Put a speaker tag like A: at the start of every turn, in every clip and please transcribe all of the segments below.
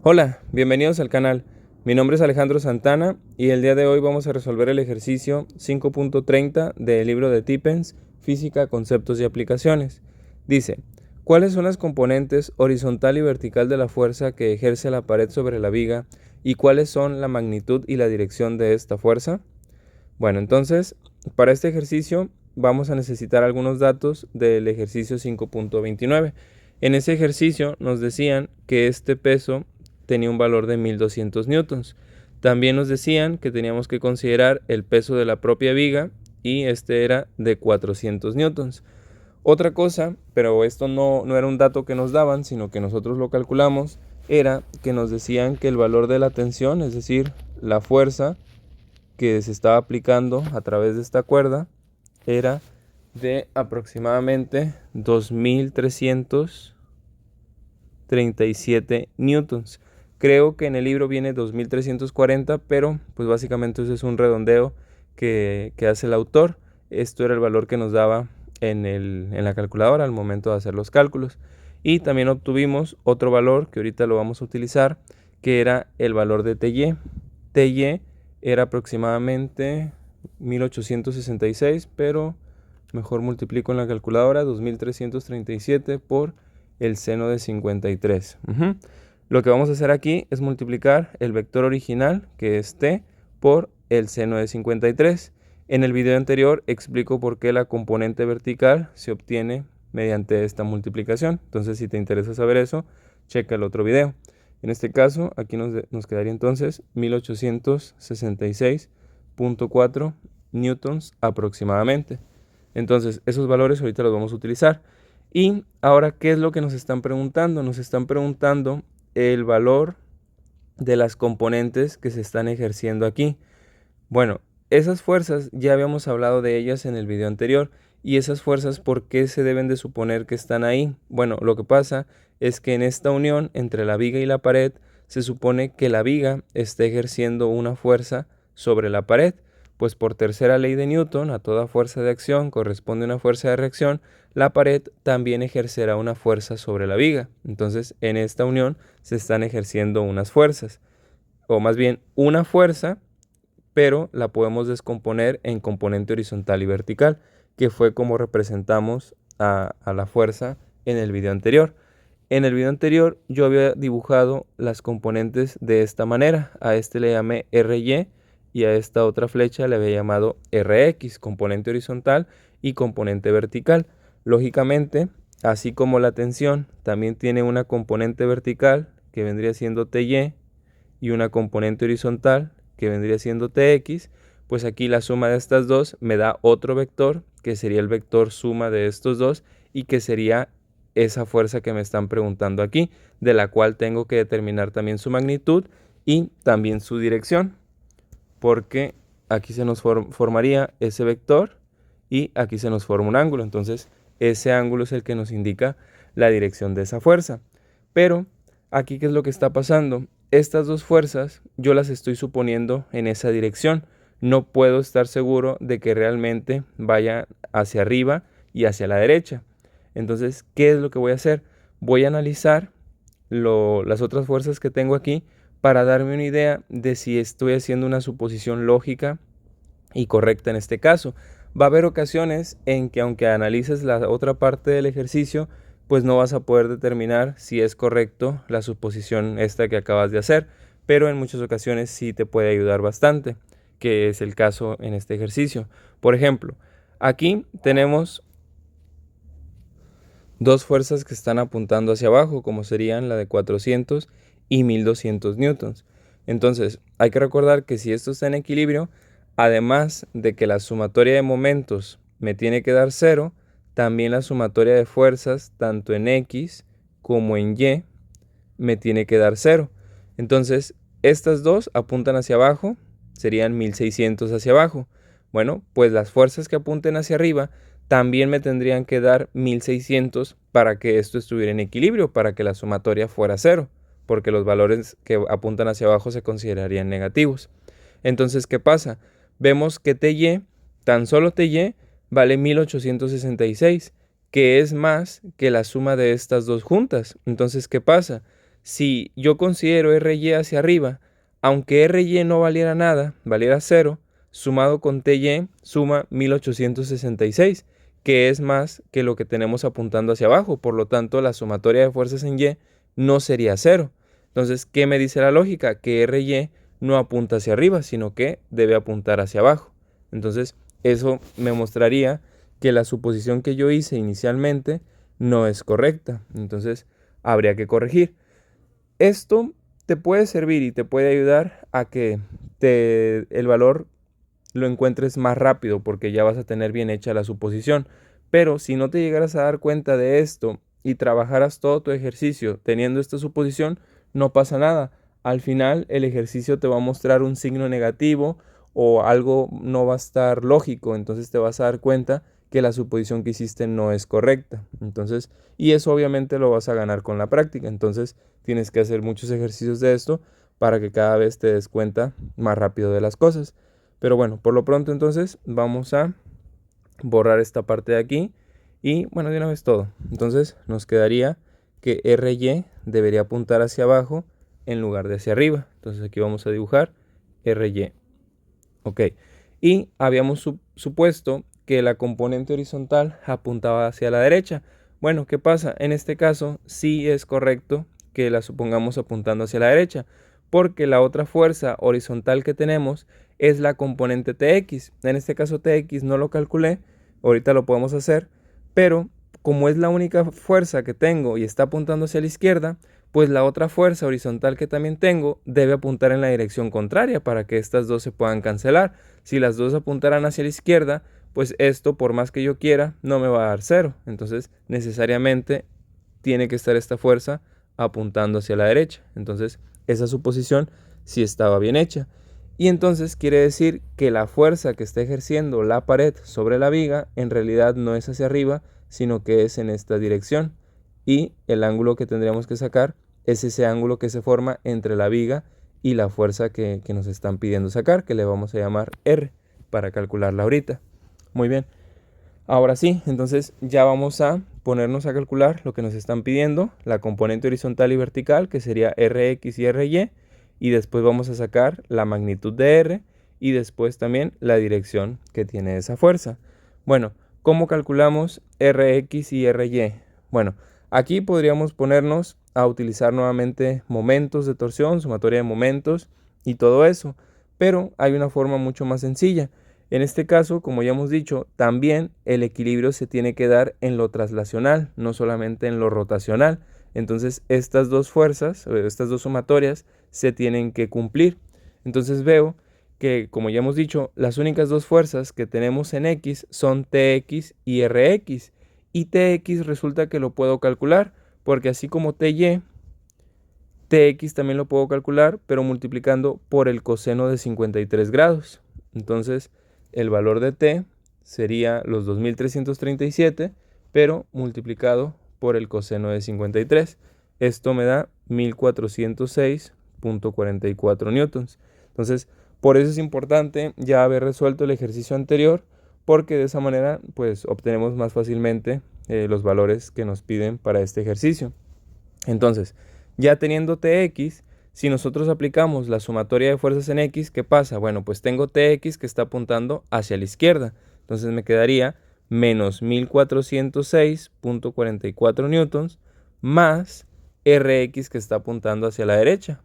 A: Hola, bienvenidos al canal. Mi nombre es Alejandro Santana y el día de hoy vamos a resolver el ejercicio 5.30 del libro de Tippens, Física, Conceptos y Aplicaciones. Dice, ¿cuáles son las componentes horizontal y vertical de la fuerza que ejerce la pared sobre la viga y cuáles son la magnitud y la dirección de esta fuerza? Bueno, entonces, para este ejercicio vamos a necesitar algunos datos del ejercicio 5.29. En ese ejercicio nos decían que este peso tenía un valor de 1200 newtons. También nos decían que teníamos que considerar el peso de la propia viga y este era de 400 newtons. Otra cosa, pero esto no era un dato que nos daban, sino que nosotros lo calculamos, era que nos decían que el valor de la tensión, es decir, la fuerza que se estaba aplicando a través de esta cuerda, era de aproximadamente 2337 newtons. Creo que en el libro viene 2340, pero pues básicamente eso es un redondeo que hace el autor. Esto era el valor que nos daba en la calculadora al momento de hacer los cálculos. Y también obtuvimos otro valor que ahorita lo vamos a utilizar, que era el valor de TY. TY era aproximadamente 1866, pero mejor multiplico en la calculadora 2337 por el seno de 53. Lo que vamos a hacer aquí es multiplicar el vector original, que es t, por el seno de 53. En el video anterior explico por qué la componente vertical se obtiene mediante esta multiplicación. Entonces, si te interesa saber eso, checa el otro video. En este caso, aquí nos quedaría entonces 1866.4 newtons aproximadamente. Entonces, esos valores ahorita los vamos a utilizar. Y ahora, ¿qué es lo que nos están preguntando? Nos están preguntando el valor de las componentes que se están ejerciendo aquí. Bueno, esas fuerzas ya habíamos hablado de ellas en el video anterior. ¿Y esas fuerzas por qué se deben de suponer que están ahí? Bueno, lo que pasa es que en esta unión entre la viga y la pared se supone que la viga está ejerciendo una fuerza sobre la pared, pues por tercera ley de Newton, a toda fuerza de acción corresponde una fuerza de reacción, la pared también ejercerá una fuerza sobre la viga. Entonces, en esta unión se están ejerciendo unas fuerzas, o más bien una fuerza, pero la podemos descomponer en componente horizontal y vertical, que fue como representamos a la fuerza en el video anterior. En el video anterior yo había dibujado las componentes de esta manera. A este le llamé RY y a esta otra flecha le había llamado RX, componente horizontal y componente vertical. Lógicamente, así como la tensión también tiene una componente vertical que vendría siendo TY y una componente horizontal que vendría siendo TX, pues aquí la suma de estas dos me da otro vector que sería el vector suma de estos dos y que sería esa fuerza que me están preguntando aquí, de la cual tengo que determinar también su magnitud y también su dirección, porque aquí se nos formaría ese vector y aquí se nos forma un ángulo. Entonces ese ángulo es el que nos indica la dirección de esa fuerza. Pero aquí, ¿qué es lo que está pasando? Estas dos fuerzas yo las estoy suponiendo en esa dirección. No puedo estar seguro de que realmente vaya hacia arriba y hacia la derecha. Entonces, ¿qué es lo que voy a hacer? Voy a analizar las otras fuerzas que tengo aquí para darme una idea de si estoy haciendo una suposición lógica y correcta en este caso. Va a haber ocasiones en que aunque analices la otra parte del ejercicio, pues no vas a poder determinar si es correcto la suposición esta que acabas de hacer, pero en muchas ocasiones sí te puede ayudar bastante, que es el caso en este ejercicio. Por ejemplo, aquí tenemos dos fuerzas que están apuntando hacia abajo, como serían la de 400 y 1200 newtons. Entonces, hay que recordar que si esto está en equilibrio, además de que la sumatoria de momentos me tiene que dar 0, también la sumatoria de fuerzas, tanto en X como en Y, me tiene que dar 0. Entonces, estas dos apuntan hacia abajo, serían 1600 hacia abajo. Bueno, pues las fuerzas que apunten hacia arriba también me tendrían que dar 1600 para que esto estuviera en equilibrio, para que la sumatoria fuera 0, porque los valores que apuntan hacia abajo se considerarían negativos. Entonces, ¿qué pasa? Vemos que TY, tan solo TY, vale 1866, que es más que la suma de estas dos juntas. Entonces, ¿qué pasa? si yo considero RY hacia arriba, aunque RY no valiera nada, valiera 0, sumado con TY suma 1866, que es más que lo que tenemos apuntando hacia abajo. Por lo tanto, la sumatoria de fuerzas en Y no sería 0. Entonces, ¿qué me dice la lógica? Que RY no apunta hacia arriba, sino que debe apuntar hacia abajo. Entonces, eso me mostraría que la suposición que yo hice inicialmente no es correcta. Entonces, habría que corregir. Esto te puede servir y te puede ayudar a que el valor lo encuentres más rápido, porque ya vas a tener bien hecha la suposición. Pero si no te llegaras a dar cuenta de esto y trabajaras todo tu ejercicio teniendo esta suposición, no pasa nada. Al final el ejercicio te va a mostrar un signo negativo o algo no va a estar lógico, entonces te vas a dar cuenta que la suposición que hiciste no es correcta. Entonces, y eso obviamente lo vas a ganar con la práctica. Entonces tienes que hacer muchos ejercicios de esto para que cada vez te des cuenta más rápido de las cosas. Pero bueno, por lo pronto entonces vamos a borrar esta parte de aquí y bueno, de una vez todo. Entonces nos quedaría que RY debería apuntar hacia abajo en lugar de hacia arriba. Entonces aquí vamos a dibujar RY. Ok, y habíamos supuesto que la componente horizontal apuntaba hacia la derecha. Bueno, ¿qué pasa? En este caso sí es correcto que la supongamos apuntando hacia la derecha, porque la otra fuerza horizontal que tenemos es la componente TX. En este caso TX no lo calculé, ahorita lo podemos hacer, pero como es la única fuerza que tengo y está apuntando hacia la izquierda, pues la otra fuerza horizontal que también tengo debe apuntar en la dirección contraria para que estas dos se puedan cancelar. Si las dos apuntaran hacia la izquierda, pues esto, por más que yo quiera, no me va a dar 0. Entonces, necesariamente tiene que estar esta fuerza apuntando hacia la derecha. Entonces, esa suposición sí estaba bien hecha. Y entonces quiere decir que la fuerza que está ejerciendo la pared sobre la viga en realidad no es hacia arriba, sino que es en esta dirección. Y el ángulo que tendríamos que sacar es ese ángulo que se forma entre la viga y la fuerza que nos están pidiendo sacar, que le vamos a llamar R para calcularla ahorita. Muy bien. Ahora sí, entonces ya vamos a ponernos a calcular lo que nos están pidiendo, la componente horizontal y vertical, que sería Rx y Ry, y después vamos a sacar la magnitud de R y después también la dirección que tiene esa fuerza. Bueno, ¿cómo calculamos Rx y Ry? Bueno, aquí podríamos ponernos a utilizar nuevamente momentos de torsión, sumatoria de momentos y todo eso, pero hay una forma mucho más sencilla. En este caso, como ya hemos dicho, también el equilibrio se tiene que dar en lo traslacional, no solamente en lo rotacional. Entonces, estas dos fuerzas, estas dos sumatorias, se tienen que cumplir. Entonces veo que, como ya hemos dicho, las únicas dos fuerzas que tenemos en X son TX y RX. Y TX resulta que lo puedo calcular, porque así como TY, TX también lo puedo calcular, pero multiplicando por el coseno de 53 grados. Entonces, el valor de T sería los 2337, pero multiplicado por el coseno de 53. Esto me da 1406.44 newtons. Entonces, por eso es importante ya haber resuelto el ejercicio anterior, porque de esa manera pues obtenemos más fácilmente los valores que nos piden para este ejercicio. Entonces, ya teniendo Tx, si nosotros aplicamos la sumatoria de fuerzas en X, ¿qué pasa? Bueno, pues tengo Tx que está apuntando hacia la izquierda. Entonces me quedaría menos 1406.44 newtons más Rx que está apuntando hacia la derecha.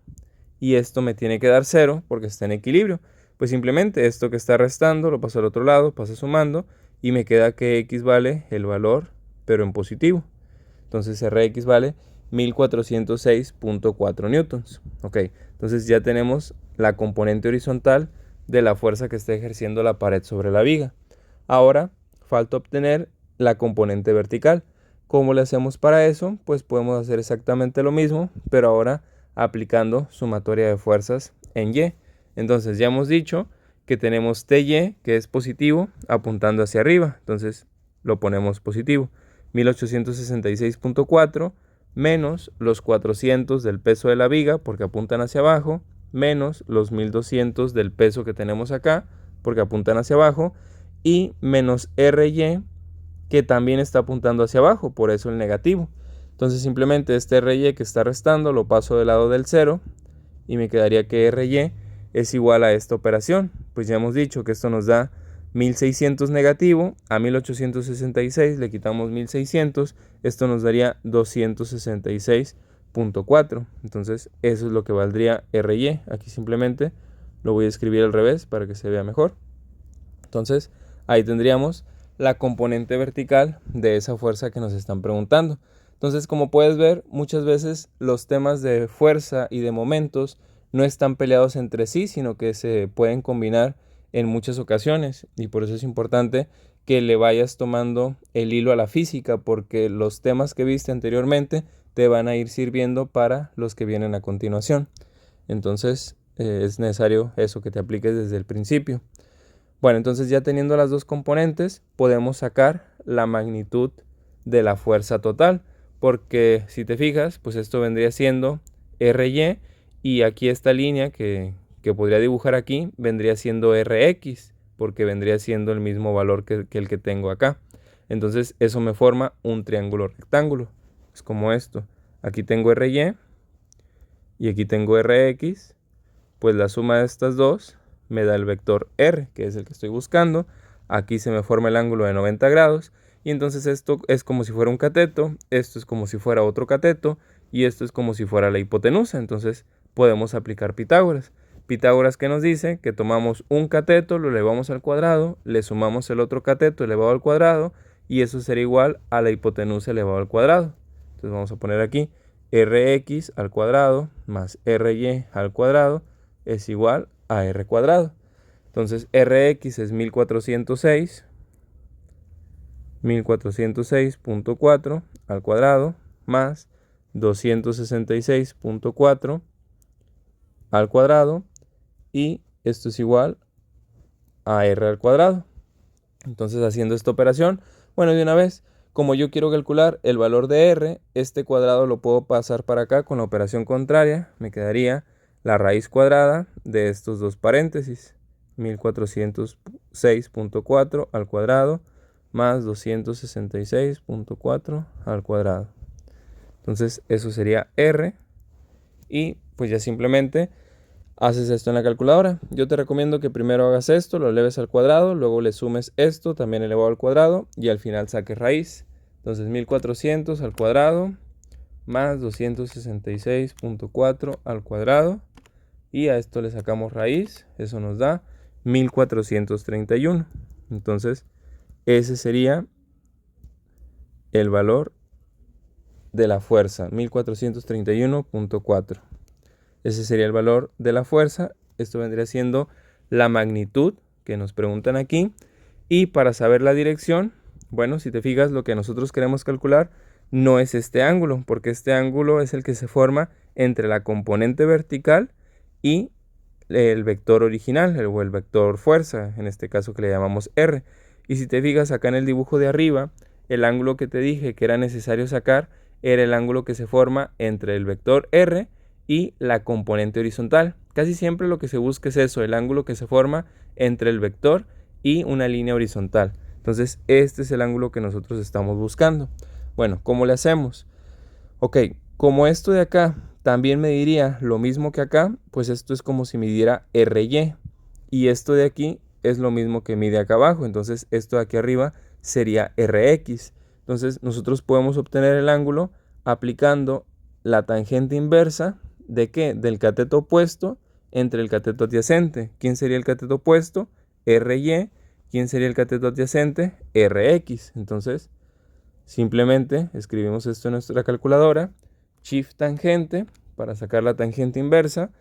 A: Y esto me tiene que dar 0 porque está en equilibrio. Pues simplemente esto que está restando lo paso al otro lado, pasa sumando y me queda que X vale el valor, pero en positivo. Entonces Rx vale 1406.4 newtons. Ok, entonces ya tenemos la componente horizontal de la fuerza que está ejerciendo la pared sobre la viga. Ahora falta obtener la componente vertical. ¿Cómo le hacemos para eso? Pues podemos hacer exactamente lo mismo, pero ahora aplicando sumatoria de fuerzas en Y. Entonces ya hemos dicho que tenemos TY, que es positivo, apuntando hacia arriba. Entonces lo ponemos positivo. 1866.4 menos los 400 del peso de la viga, porque apuntan hacia abajo, menos los 1200 del peso que tenemos acá, porque apuntan hacia abajo, y menos RY, que también está apuntando hacia abajo, por eso el negativo. Entonces simplemente este RY que está restando lo paso del lado del 0 y me quedaría que RY es igual a esta operación. Pues ya hemos dicho que esto nos da 1600 negativo, a 1866 le quitamos 1600, esto nos daría 266.4. Entonces eso es lo que valdría RY. Aquí simplemente lo voy a escribir al revés para que se vea mejor. Entonces ahí tendríamos la componente vertical de esa fuerza que nos están preguntando. Entonces, como puedes ver, muchas veces los temas de fuerza y de momentos no están peleados entre sí, sino que se pueden combinar en muchas ocasiones, y por eso es importante que le vayas tomando el hilo a la física, porque los temas que viste anteriormente te van a ir sirviendo para los que vienen a continuación. Entonces es necesario eso, que te apliques desde el principio. Bueno, entonces ya teniendo las dos componentes podemos sacar la magnitud de la fuerza total, porque si te fijas, pues esto vendría siendo RY, y aquí esta línea que podría dibujar aquí vendría siendo RX, porque vendría siendo el mismo valor que el que tengo acá. Entonces eso me forma un triángulo rectángulo. Es como esto. Aquí tengo RY y aquí tengo RX. Pues la suma de estas dos me da el vector R, que es el que estoy buscando. Aquí se me forma el ángulo de 90 grados. Y entonces esto es como si fuera un cateto, esto es como si fuera otro cateto, y esto es como si fuera la hipotenusa. Entonces podemos aplicar Pitágoras. Pitágoras, que nos dice que tomamos un cateto, lo elevamos al cuadrado, le sumamos el otro cateto elevado al cuadrado, y eso será igual a la hipotenusa elevado al cuadrado. Entonces vamos a poner aquí Rx al cuadrado más Ry al cuadrado es igual a R cuadrado. Entonces Rx es 1406.4 al cuadrado más 266.4 al cuadrado, y esto es igual a R al cuadrado. Entonces, haciendo esta operación, bueno, de una vez, como yo quiero calcular el valor de R, este cuadrado lo puedo pasar para acá con la operación contraria. Me quedaría la raíz cuadrada de estos dos paréntesis, 1406.4 al cuadrado más 266.4 al cuadrado. Entonces eso sería R, y pues ya simplemente haces esto en la calculadora. Yo te recomiendo que primero hagas esto, lo eleves al cuadrado, luego le sumes esto también elevado al cuadrado, y al final saques raíz. Entonces 1400 al cuadrado más 266.4 al cuadrado, y a esto le sacamos raíz, eso nos da 1431. Entonces ese sería el valor de la fuerza, 1431.4. Ese sería el valor de la fuerza. Esto vendría siendo la magnitud que nos preguntan aquí. Y para saber la dirección, bueno, si te fijas, lo que nosotros queremos calcular no es este ángulo, porque este ángulo es el que se forma entre la componente vertical y el vector original, o el vector fuerza, en este caso que le llamamos R. Y si te fijas acá en el dibujo de arriba, el ángulo que te dije que era necesario sacar era el ángulo que se forma entre el vector R y la componente horizontal. Casi siempre lo que se busca es eso, el ángulo que se forma entre el vector y una línea horizontal. Entonces este es el ángulo que nosotros estamos buscando. Bueno, ¿cómo le hacemos? Ok, como esto de acá también mediría lo mismo que acá, pues esto es como si midiera RY, y esto de aquí es lo mismo que mide acá abajo. Entonces esto de aquí arriba sería RX. Entonces nosotros podemos obtener el ángulo aplicando la tangente inversa ¿de qué? Del cateto opuesto entre el cateto adyacente. ¿Quién sería el cateto opuesto? RY. ¿Quién sería el cateto adyacente? RX. Entonces simplemente escribimos esto en nuestra calculadora, shift tangente, para sacar la tangente inversa,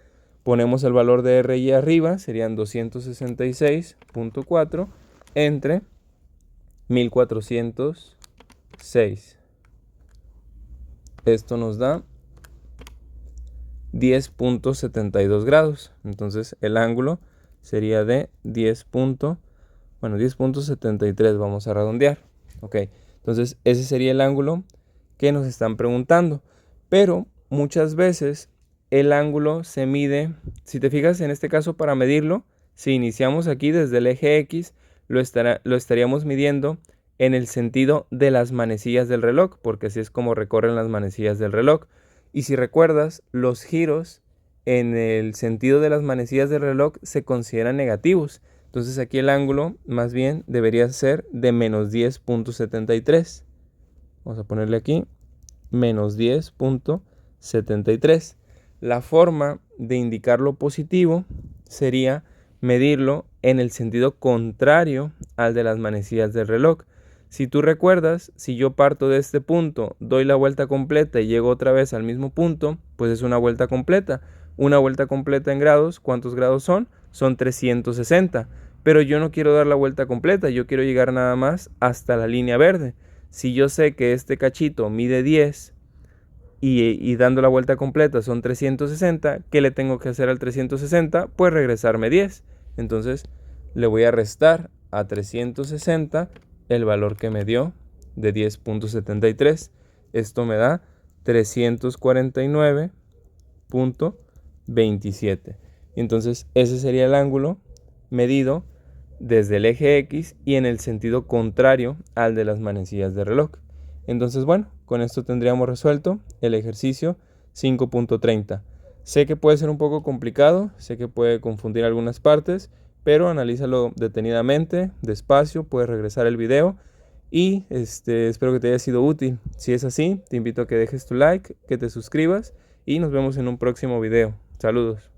A: ponemos el valor de RY arriba, serían 266.4 entre 1406. Esto nos da 10.72 grados. Entonces el ángulo sería de 10.73, vamos a redondear. Ok, entonces ese sería el ángulo que nos están preguntando. Pero muchas veces el ángulo se mide, si te fijas en este caso, para medirlo, si iniciamos aquí desde el eje X, lo estaríamos midiendo en el sentido de las manecillas del reloj, porque así es como recorren las manecillas del reloj. Y si recuerdas, los giros en el sentido de las manecillas del reloj se consideran negativos. Entonces aquí el ángulo más bien debería ser de menos 10.73. Vamos a ponerle aquí menos 10.73. La forma de indicar lo positivo sería medirlo en el sentido contrario al de las manecillas del reloj. Si tú recuerdas, si yo parto de este punto, doy la vuelta completa y llego otra vez al mismo punto, pues es una vuelta completa. Una vuelta completa en grados, ¿cuántos grados son? Son 360. Pero yo no quiero dar la vuelta completa, yo quiero llegar nada más hasta la línea verde. Si yo sé que este cachito mide 10 y dando la vuelta completa son 360, ¿qué le tengo que hacer al 360? Pues regresarme 10. Entonces le voy a restar a 360 el valor que me dio de 10.73. Esto me da 349.27. Entonces ese sería el ángulo medido desde el eje X y en el sentido contrario al de las manecillas de reloj. Entonces, bueno, con esto tendríamos resuelto el ejercicio 5.30. Sé que puede ser un poco complicado, sé que puede confundir algunas partes, pero analízalo detenidamente, despacio, puedes regresar el video y espero que te haya sido útil. Si es así, te invito a que dejes tu like, que te suscribas y nos vemos en un próximo video. Saludos.